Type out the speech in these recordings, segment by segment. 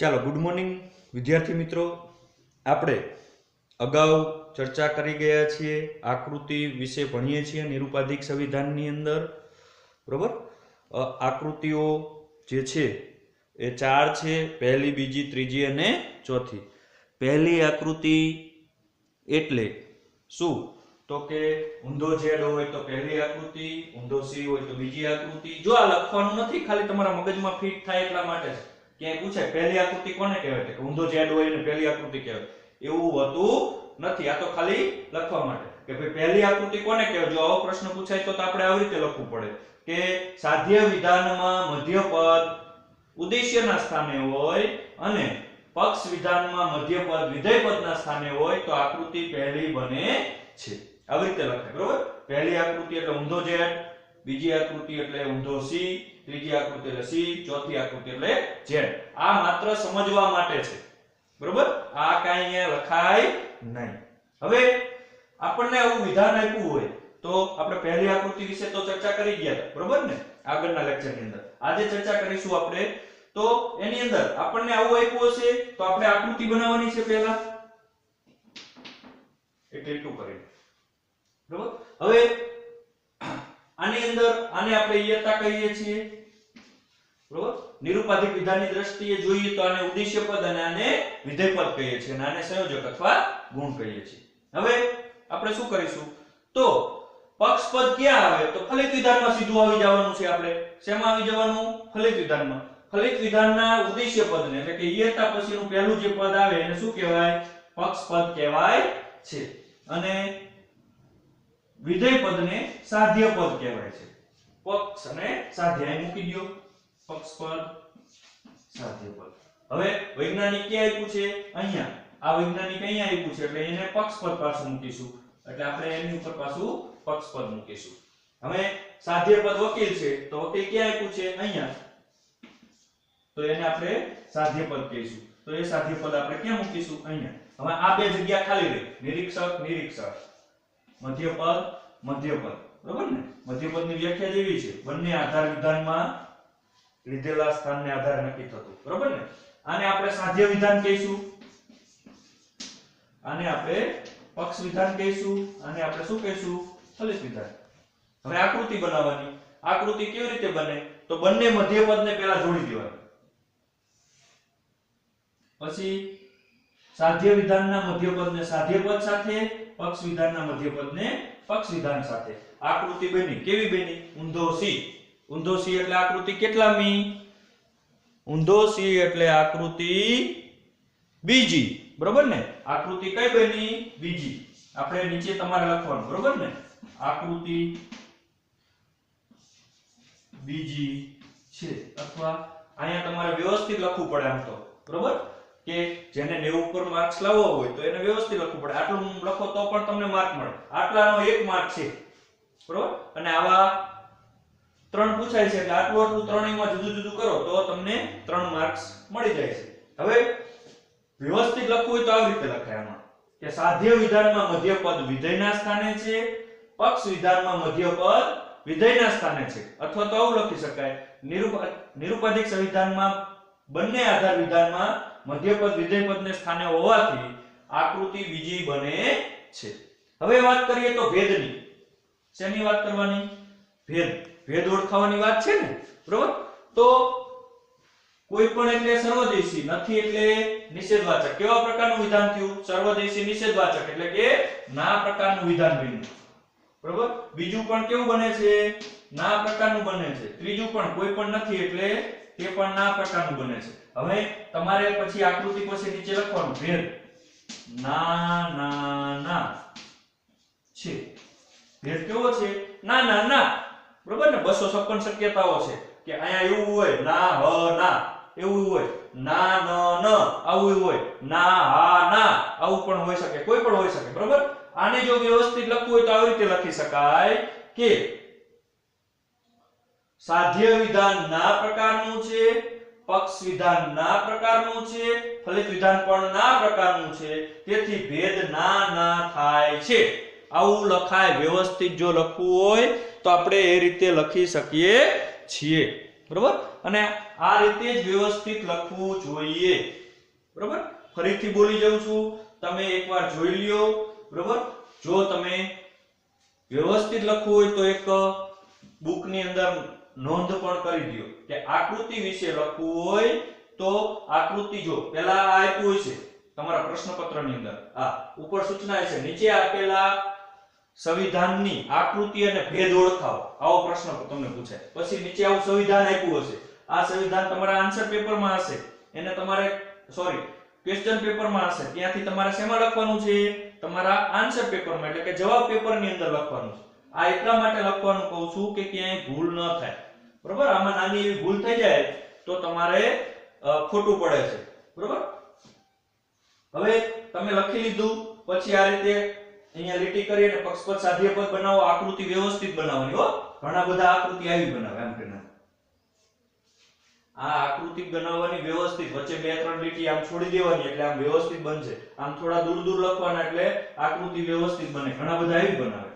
ચાલો good morning વિદ્યાર્થી મિત્રો, આપણે અગાઉ ચર્ચા કરી ગયા છીએ, આકૃતિ વિશે ભણીએ છીએ નિરુપાધિક સંવિધાનની અંદર. બરોબર, આકૃતિઓ જે છે એ ચાર છે, પહેલી, બીજી, ત્રીજી અને ચોથી. પહેલી આકૃતિ એટલે શું? તો કે ઊંધો ઝેડ હોય તો પહેલી આકૃતિ, ઊંધો સી હોય તો બીજી આકૃતિ. જો આ લખવાનું નથી, ખાલી તમારા મગજમાં ફિટ થાય એટલા માટે છે. ક્યાંય પૂછાય પહેલી આકૃતિ કોને કહેવાય, કે ઊંધો ઝેડ હોય ને પહેલી આકૃતિ કહેવાય, એવું હોતું નથી. આ તો ખાલી લખવા માટે કે ભાઈ પહેલી આકૃતિ કોને કહેવાય. જો આવો પ્રશ્ન પૂછાય તો આપણે આવી રીતે લખવું પડે કે સાધ્ય વિધાનમાં મધ્યપદ ઉદ્દેશ્યના સ્થાને હોય અને પક્ષ વિધાનમાં મધ્યપદ વિધેયપદના સ્થાને હોય તો આકૃતિ પહેલી બને છે. આવી રીતે લખાય. બરોબર, પહેલી આકૃતિ એટલે ઊંધો ઝેડ, બીજી આકૃતિ એટલે ઊંધો સી, ત્રીજી આકૃતિ એટલે સી, ચોથી આકૃતિ એટલે ઝેડ. આ માત્ર સમજવા માટે છે. બરોબર, આ કાઈ અહીંયા લખાય નહીં. હવે આપણને આવું વિધાન આપ્યું હોય તો આપણે પહેલી આકૃતિ વિશે તો ચર્ચા કરી ગયા હતા. બરોબર ને, આગળના લેક્ચરની અંદર. આજે ચર્ચા કરીશું આપણે. તો એની અંદર આપણને આવું આપ્યું હશે તો આપણે આકૃતિ બનાવવાની છે પહેલા, એટલે એટલું કરીએ. બરોબર, હવે આની અંદર આને આપણે ઈયતા કહીએ છીએ. બરોબર, નિરુપાધિક વિધાનની દ્રષ્ટિએ જોઈએ તો આને ઉદ્દેશ્ય પદ અને આને વિધેય પદ કહીએ છીએ અને આને સંયોજક અથવા ગુણ કહીએ છીએ. હવે આપણે શું કરીશું? તો પક્ષ પદ ક્યાં આવે? તો ફલિત વિધાનમાં સીધું આવી જવાનું છે. આપણે શેમાં આવી જવાનું? ફલિત વિધાનમાં. ફલિત વિધાનના ઉદ્દેશ્ય પદને એટલે કે ઈયતા પછીનું પહેલું જે પદ આવે એને શું કહેવાય? પક્ષ પદ કહેવાય છે. અને વિધેય પદને સાધ્ય પદ કહેવાય છે. પક્ષ અને સાધ્ય અહીં મૂકી દો. પક્ષ પદ, સાધ્ય પદ. હવે વૈજ્ઞાનિક ક્યાં આપ્યું છે? અહીંયા. આ વૈજ્ઞાનિક અહીંયા આપ્યું છે એટલે એને પક્ષ પદ પાછું મૂકીશું. એટલે આપણે એની ઉપર પાછું પક્ષ પદ મૂકીશું. હવે સાધ્ય પદ વકીલ છે તો વકીલ ક્યાં આપ્યું છે? અહીંયા. તો એને આપણે સાધ્ય પદ કહીશું. તો એ સાધ્ય પદ આપણે ક્યાં મૂકીશું? અહીંયા. હવે આ બે જગ્યા ખાલી રહી. નિરીક્ષક, નિરીક્ષક, મધ્યપદ, મધ્યપદ. બરોબર ને? મધ્યપદની વ્યાખ્યા જેવી છે, બંને આધાર વિધાનમાં લીધેલા સ્થાનને આધારે નક્કી થતું. બરોબર ને? આને આપણે સાધ્ય વિધાન કહીશું, આને આપણે પક્ષ વિધાન કહીશું, આને આપણે શું કહીશું? ફલિત વિધાન. હવે આકૃતિ બનાવવાની. આકૃતિ કેવી રીતે બને? તો બંને મધ્યપદને પહેલા જોડી દેવાના. પછી સાધ્ય વિધાનના મધ્યપદને સાધ્યપદ સાથે, પક્ષ વિધાનના મધ્યપદને પક્ષ વિધાન સાથે. આકૃતિ બની. કેવી બની? ઊંધો સી. ઊંધો સી એટલે આકૃતિ કેટલામી? ઊંધો સી એટલે આકૃતિ બીજી. બરોબર ને? આકૃતિ કઈ બની? બીજી. આપણે નીચે તમારે લખવાનું. બરોબર ને? આકૃતિ બીજી છે. અથવા અહીંયા તમારે વ્યવસ્થિત લખવું પડે આમ તો. બરોબર, કે જેને 90 ઉપર માર્ક્સ લાવવો હોય તો એને વ્યવસ્થિત લખવું પડે. આટલું લખો તો પણ તમને માર્ક મળે. આટલાનો 1 માર્ક છે. બરોબર, અને આવા 3 પૂછાય છે એટલે આટલું આટલું ત્રણેયમાં જુદું જુદું કરો તો તમને 3 માર્ક્સ મળી જાય છે. હવે વ્યવસ્થિત લખવું હોય તો આવી રીતે લખાય આમાં કે સાધ્ય વિધાનમાં મધ્યપદ વિધેયના સ્થાને છે, પક્ષ વિધાનમાં મધ્યપદ વિધેયના સ્થાને છે. અથવા તો આવું લખી શકાય, નિરુપાધિક સંવિધાનમાં બંને આધાર વિધાનમાં મધ્યપદ વિધેયપદને સ્થાને હોવાથી આકૃતિ બીજી બને છે. હવે વાત કરીએ તો ભેદની. શેની વાત કરવાની? ભેદ. ભેદ ઓળખાવાની વાત છે ને. બરોબર, તો કોઈ પણ એટલે સર્વદેશી, નથી એટલે નિષેધવાચક. કેવા પ્રકારનું વિધાન થયું? સર્વદેશી નિષેધવાચક એટલે કે ના પ્રકારનું વિધાન બન્યું. બરોબર, બીજું પણ કેવું બને છે? ના પ્રકારનું બને છે. ત્રીજું પણ કોઈ પણ નથી એટલે તે પણ ના પ્રકારનું બને છે. હવે તમારે પછી આકૃતિ પછી નીચે લખવાનું ભેદ. ના ના ના છે. ભેદ કેવો છે? ના ના ના. બરોબર ને? 256 શક્યતાઓ છે કે અહીંયા એવું હોય ના હ ના, એવું હોય ના ન ન, આવું હોય ના હા ના, આવું પણ હોઈ શકે, કોઈ પણ હોઈ શકે. બરોબર, આને જો વ્યવસ્થિત લખવું હોય તો આવી રીતે લખી શકાય કે સાધ્ય વિધાન ના પ્રકારનું છે, પક્ષ વિધાન ના પ્રકારનું છે, ફલિત વિધાન પણ ના પ્રકારનું છે, તેથી ભેદ ના ના થાય છે. આવું લખાય. વ્યવસ્થિત જો લખવું હોય તો આપણે એ રીતે લખી શકીએ છીએ. બરોબર, અને આ રીતે જ વ્યવસ્થિત લખવું જોઈએ. બરોબર? ફરીથી બોલી જાઉં છું, તમે એકવાર જોઈ લ્યો. બરોબર? જો તમે વ્યવસ્થિત લખવું હોય તો એક બુક ની અંદર નોંધ પણ કરી દો કે આકૃતિ વિશે લખવું હોય તો આકૃતિ જો પહેલા આ આપ્યું છે તમારા પ્રશ્નપત્રની અંદર, આ ઉપર સૂચના છે નીચે આપેલા સંવિધાનની આકૃતિ અને ભેદ ઓળખાવો, આવો પ્રશ્ન તમને પૂછાય. પછી નીચે આવું સંવિધાન આપ્યું હશે, આ સંવિધાન તમારા આન્સર પેપરમાં હશે, એને તમારે ક્વેશ્ચન પેપરમાં હશે, ત્યાંથી તમારે શેમાં લખવાનું છે? તમારા આન્સર પેપરમાં, એટલે કે જવાબ પેપરની અંદર લખવાનું છે. આ એટલા માટે લખવાનું કહું છું કે ક્યાંય ભૂલ ન થાય. બરોબર? આમાં નાની એવી ભૂલ થઈ જાય તો તમારે ખોટું પડે છે. બરોબર? હવે તમે લખી લીધું, પછી આ રીતે અહીંયા લીટી કરી અને પક્ષપદ સાધ્ય પદ બનાવો, આકૃતિ વ્યવસ્થિત બનાવવાની હો. ઘણા બધા આકૃતિ આવી બનાવે આમ કે આ આકૃતિ બનાવવાની વ્યવસ્થિત, વચ્ચે બે ત્રણ લીટી આમ છોડી દેવાની એટલે આમ વ્યવસ્થિત બનશે. આમ થોડા દૂર દૂર લખવાના એટલે આકૃતિ વ્યવસ્થિત બને. ઘણા બધા આવી બનાવે,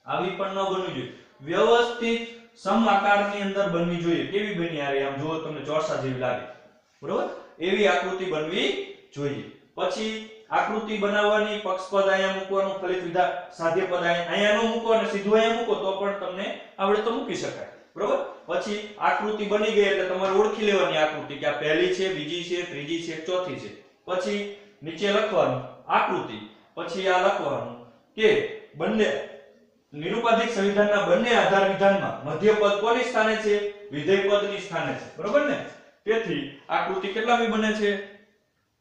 આવી પણ ન બનવી જોઈએ. વ્યવસ્થિત સમ આકારની અંદર બનવી જોઈએ. કેવી બની આ? આમ જુઓ તમને ચોરસા જેવી લાગે. બરોબર? એવી આકૃતિ બનવી જોઈએ. પછી આકૃતિ બનાવવાની, પક્ષપદ અહીંયા મૂકવાનું, ફલિત વિધાન સાધ્ય પદ અહીંયા ન મૂકો અને સીધું અહીંયા મૂકો તો પણ તમને આવડે તો મૂકી શકાય. બરોબર? પછી આકૃતિ બની ગઈ એટલે તમારે ઓળખી લેવાની આકૃતિ કે આ પહેલી છે, બીજી છે, ત્રીજી છે, ચોથી છે. પછી નીચે લખવાનું આકૃતિ, પછી આ લખવાનું કે બંને નિરુપાધિક સંવિધાનના બંને આધાર વિધાનમાં મધ્ય પદ કોની સ્થાને છે? વિધેય પદની સ્થાને છે. બરોબર ને? તેથી આકૃતિ કેટલામી બને છે?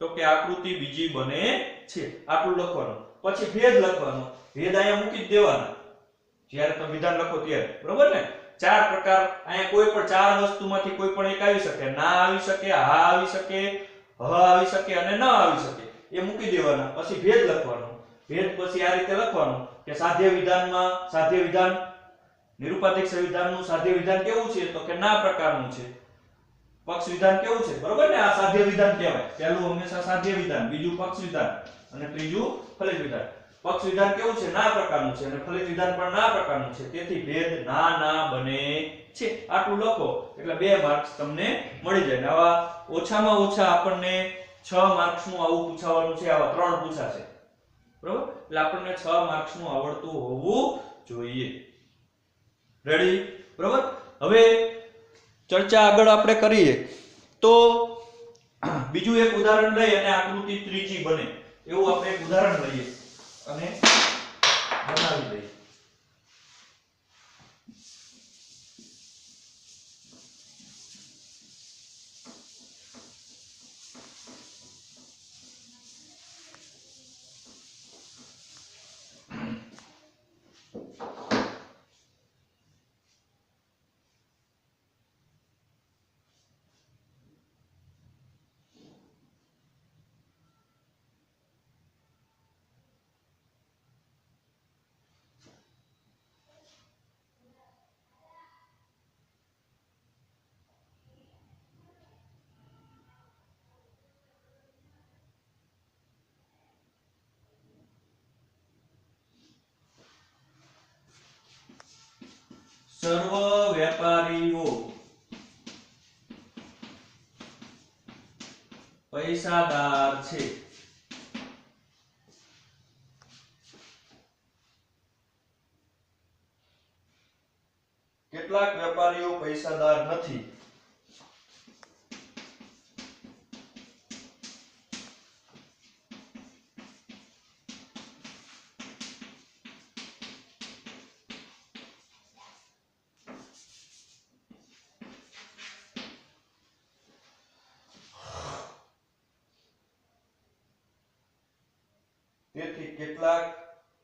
તો કે આકૃતિ બીજી બને છે. આટલું લખવાનું. પછી ભેદ લખવાનો, ભેદ અહીંયા મૂકી જ દેવાના જ્યારે તમે વિધાન લખો ત્યારે. બરોબર ને? ચાર પ્રકાર, અહીંયા કોઈ પણ ચાર વસ્તુમાંથી કોઈ પણ એક આવી શકે. ના આવી શકે, હા આવી શકે, હ આવી શકે અને ન આવી શકે. એ મૂકી દેવાના. પછી ભેદ લખવાનો. ભેદ પછી આ રીતે લખવાનું કે સાધ્ય વિધાનમાં, સાધ્ય વિધાન નિરુપાધિક સંવિધાનનું સાધ્ય વિધાન કેવું છે? તો કે ના પ્રકારનું છે. પક્ષ વિધાન કેવું છે? બરોબર ને? આ સાધ્ય વિધાન કહેવાય. પહેલું હંમેશા સાધ્ય વિધાન, બીજું પક્ષ વિધાન અને ત્રીજું ફલિત વિધાન. પક્ષ વિધાન કેવું છે? ના પ્રકારનું છે અને ફલિત વિધાન પણ ના પ્રકારનું છે. તેથી ભેદ ના બને છે. આટલું લખો એટલે 2 માર્ક્સ તમને મળી જાય. આવા ઓછામાં ઓછા આપણને 6 માર્ક્સનું આવું પૂછાવાનું છે. આવા 3 પૂછાશે. બરોબર? એટલે આપણને 6 માર્ક્સનું આવડતું હોવું જોઈએ. રેડી? બરોબર? હવે ચર્ચા આગળ આપણે કરીએ તો બીજું એક ઉદાહરણ લઈ અને આકૃતિ ત્રીજી બને એવું આપણે એક ઉદાહરણ લઈએ અને બનાવી દઈએ. સર્વ વેપારીઓ પૈસાદાર છે. કેટલાક વેપારીઓ પૈસાદાર નથી. તેથી કેટલાક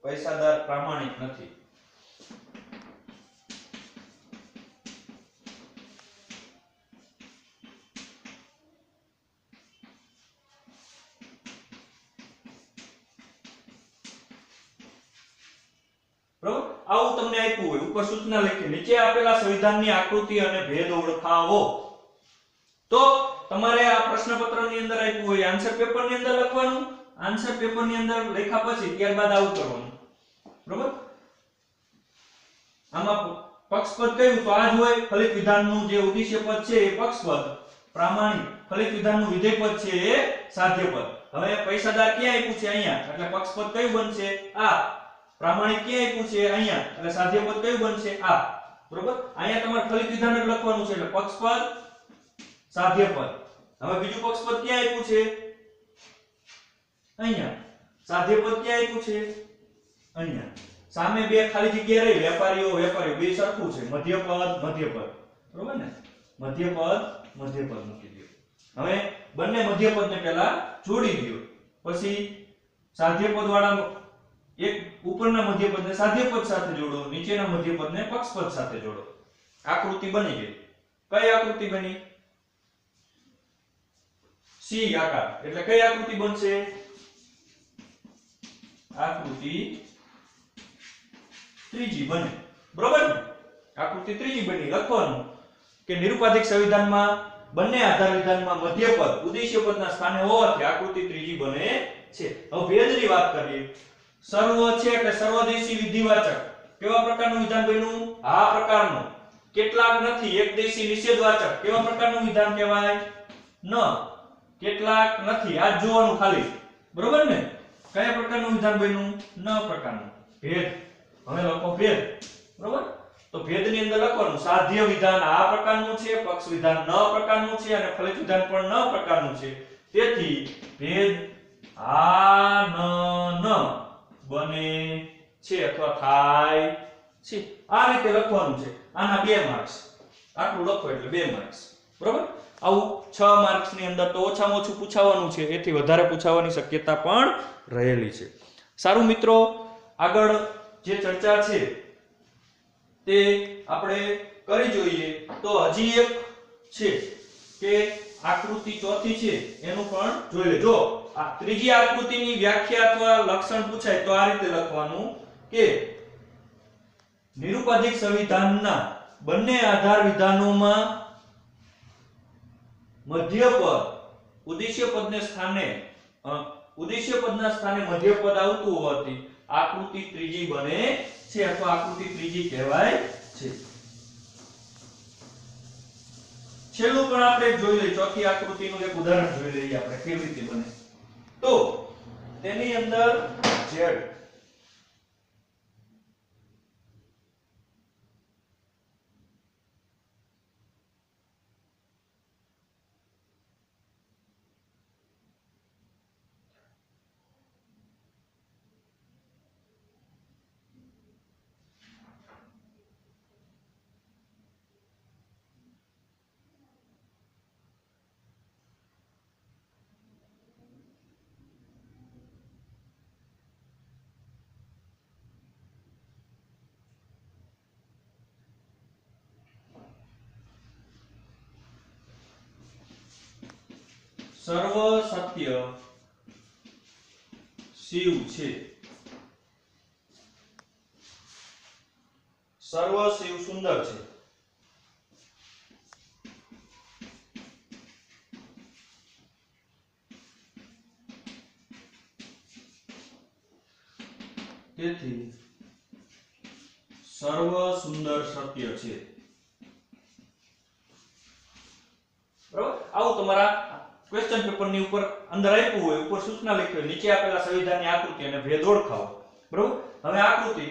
પૈસાદાર પ્રામાણિક નથી. બરોબર? આવું તમને આપ્યું હોય, ઉપર સૂચના લખી નીચે આપેલા સંવિધાનની આકૃતિ અને ભેદ ઓળખાવો. તો તમારે આ પ્રશ્નપત્રની અંદર આપ્યું હોય, આન્સર પેપરની અંદર લખવાનું. આન્સર પેપરની અંદર લખ્યા પછી ત્યારબાદ આવું કરવાનું. બરોબર? આમાં પક્ષપદ કયું? તો આ જ હોય ફલિત વિધાનનું જે ઉદ્દેશ્ય પદ છે એ પક્ષપદ, પ્રામાણિક ફલિત વિધાનનું વિધેય પદ છે એ સાધ્ય પદ. હવે પૈસાદાર ક્યાં આપ્યું છે? અહીંયા, એટલે પક્ષપદ કયું બનશે? આ. પ્રામાણિક ક્યાં આપ્યું છે? અહીંયા, એટલે સાધ્ય પદ કયું બનશે? આ. બરોબર? અહીંયા તમારે ફલિત વિધાન જ લખવાનું છે, એટલે પક્ષપદ સાધ્ય પદ. હવે બીજું પક્ષપદ ક્યાં આપ્યું છે? અહીંયા. સાધ્ય પદ ક્યાં આપ્યું છે? અહીંયા. સામે બે ખાલી જગ્યા રહી, વેપારીઓ બે સરખું છે, મધ્યપદ. બરોબર ને? મધ્યપદ મૂકી દો. હવે બંને મધ્યપદને પહેલા જોડી દો, પછી સાધ્યપદ વાળા એક ઉપરના મધ્યપદને સાધ્યપદ સાથે જોડો, નીચેના મધ્યપદને પક્ષપદ સાથે જોડો. આકૃતિ બની ગઈ. કઈ આકૃતિ બની? સી આકાર. એટલે કઈ આકૃતિ બનશે? આકૃતિ ત્રીજી બને. બરોબર ને? આકૃતિ ત્રીજી બની. લખવાનું કે નિરુપાધિક સંવિધાનમાં બંને આધાર વિધાનમાં મધ્યપદ ઉદ્દેશ્ય પદના સ્થાને હોવાથી આકૃતિ ત્રીજી બને છે. હવે ભેદની વાત કરીએ. સર્વ છે એટલે સર્વદેશી વિધિવાચક. કેવા પ્રકારનું વિધાન બન્યું? આ પ્રકારનું. કેટલાક નથી એકદેશી નિષેધવાચક. કેવા પ્રકારનું વિધાન કહેવાય? ન. કેટલાક નથી, આ જ જોવાનું ખાલી. બરોબર ને? કયા પ્રકારનું વિધાન બન્યું? ન પ્રકારનું. ભેદ. હવે લખો ભેદ. બરોબર? તો ભેદની અંદર લખવાનું સાધ્ય વિધાન આ પ્રકારનું છે, પક્ષ વિધાન ન પ્રકારનું છે અને ફલિત વિધાન પણ ન પ્રકારનું છે. તેથી ભેદ આ ન બને છે અથવા થાય છે. આ રીતે લખવાનું છે. આના 2 માર્ક્સ. આટલું લખો એટલે 2 માર્ક્સ. બરોબર? આવું 6 માર્ક્સ ની અંદર તો ઓછામાં ઓછું પૂછાવાનું છે, એથી વધારે પૂછાવાની શક્યતા પણ રહેલી છે. સારું મિત્રો, આગળ જે ચર્ચા છે તે આપણે કરી જોઈએ. તો હજી એક છે કે આકૃતિ ચોથી છે એનું પણ જોઈ લેજો. આ ત્રીજી આકૃતિની વ્યાખ્યા અથવા લક્ષણ પૂછાય તો આ રીતે લખવાનું કે નિરુપાધિક સંવિધાનના બંને આધાર વિધાનોમાં મધ્યપદ ઉદ્દેશ્ય પદના સ્થાને મધ્યપદ આવતું હોવાથી આકૃતિ ત્રીજી બને છે અથવા આકૃતિ ત્રીજી કહેવાય છે. છેલ્લું પણ આપણે જોઈ લઈએ. ચોથી આકૃતિનું એક ઉદાહરણ જોઈ લઈએ આપણે કેવી રીતે બને. તો તેની અંદર z સર્વ સત્ય શિવ છે. સર્વ શિવ સુંદર છે. તેથી સર્વ સુંદર સત્ય છે. બરાબર? આવું તમારા ક્વેશ્ચન પેપર ની ઉપર અંદર આપ્યું હોય, ઉપર સૂચના લખી હોય, નીચે આપેલા સંવિધાનની આકૃતિ અને ભેદ ઓળખાવો. બરાબર? હવે આકૃતિ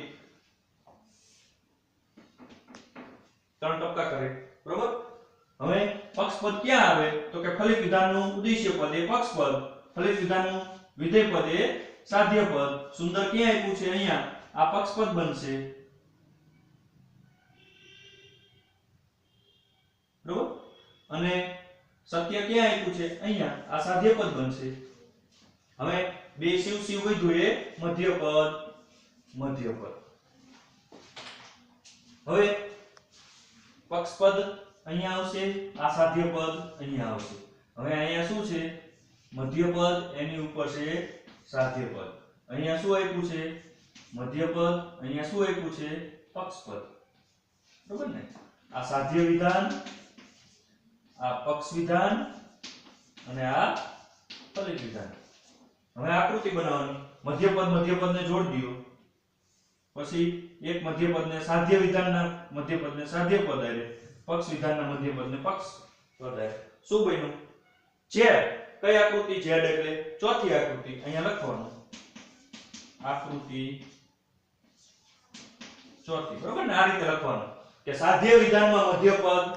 3 ટપકા કરે. બરાબર? હવે પક્ષપદ ક્યાં આવે? તો કે ફલિત વિધાનનું ઉદ્દેશ્ય પદ એ પક્ષપદ, ફલિત વિધાનનું વિધેય પદ એ સાધ્ય પદ. સુંદર ક્યાં આપ્યું છે? અહીંયા. આ પક્ષપદ બનશે. બરાબર? અને સત્ય ક્યાં આપ્યું છે? અહીંયા. આ સાધ્ય પદ બનશે. હવે બે શિવ વધ્યું એ મધ્યપદ. હવે પક્ષપદ અહીંયા આવશે, આ સાધ્ય પદ અહીંયા આવશે. હવે અહીંયા શું છે? મધ્યપદ, એની ઉપર છે સાધ્ય પદ. અહીંયા શું આપ્યું છે? મધ્યપદ. અહીંયા શું આપ્યું છે? પક્ષપદ. બરાબર ને? આ સાધ્ય વિધાન, આ પક્ષ વિધાન અને આ ફલિત વિધાન. હવે આકૃતિ બનાવવાની. મધ્યપદને જોડી દો. પછી એક મધ્યપદને સાધ્ય વિધાનના મધ્યપદને સાધ્ય પદ આરે, પક્ષ વિધાનના મધ્યપદને પક્ષ પદ આરે. શું બન્યું? z કઈ આકૃતિ? z એટલે ચોથી આકૃતિ. અહીંયા લખવાનું આકૃતિ ચોથી, બરોબર ને? આ રીતે લખવાનું કે સાધ્ય વિધાનમાં મધ્યપદ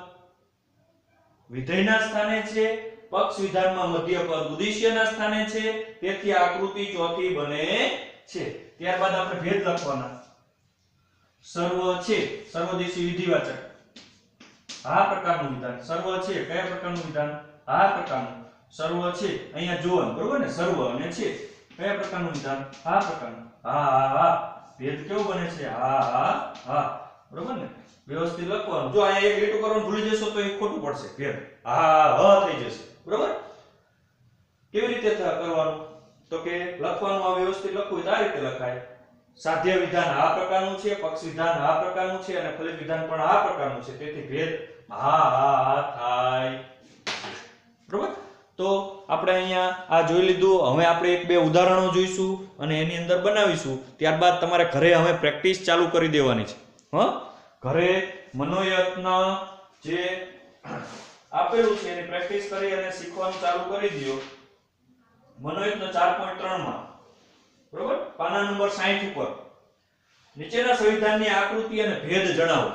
વિધેયના સ્થાને છે, પક્ષ વિધાનમાં મધ્યપદ ઉદ્દેશ્યના સ્થાને છે, તેથી આકૃતિ ચોથી બને છે. ત્યારબાદ આપણે ભેદ લખવાના. સર્વ છે, સર્વદેશી વિધિવાચક, આ પ્રકારનું વિધાન. સર્વ છે કયા પ્રકારનું વિધાન? આ પ્રકારનું. સર્વ છે અહીંયા જોવાનું, બરોબર ને? સર્વ અને છે કયા પ્રકારનું વિધાન? આ પ્રકારનું. હા હા હા. ભેદ કેવો બને છે? હા હા હા, બરોબર ને? વ્યવસ્થિત લખવાનું. જો અહીંયા એક લીટું કરવાનું ભૂલી જશો તો એ ખોટું પડશે. ભેદ હા હા થઈ જશે, બરોબર? કેવી રીતે કરવાનું? તો કે લખવાનું આ વ્યવસ્થિત લખવું હોય તો આ રીતે લખાય. સાધ્ય વિધાન આ પ્રકારનું છે, પક્ષ વિધાન આ પ્રકારનું છે અને ફલિત વિધાન પણ આ પ્રકારનું છે, તેથી ભેદ હા હા હા થાય, બરોબર? તો આપણે અહીંયા આ જોઈ લીધું. હવે આપણે એક બે ઉદાહરણો જોઈશું અને એની અંદર બનાવીશું. ત્યારબાદ તમારે ઘરે હવે પ્રેક્ટિસ ચાલુ કરી દેવાની છે. ઘરે મનોયત્ન જે આપેલું છે એની પ્રેક્ટિસ કરી અને શીખવાનું ચાલુ કરી દો. મનોયત્ન 4.3 માં, બરોબર? પાના નંબર 60 ઉપર નીચેના સંવિધાનની આકૃતિ અને ભેદ જણાવો.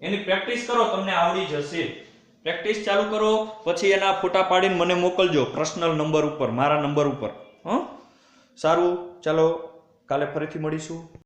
એની પ્રેક્ટિસ કરો, તમને આવડી જશે. પ્રેક્ટિસ ચાલુ કરો, પછી એના ફોટા પાડીને મને મોકલજો પર્સનલ નંબર ઉપર, મારા નંબર ઉપર. સારું, ચાલો કાલે ફરીથી મળીશું.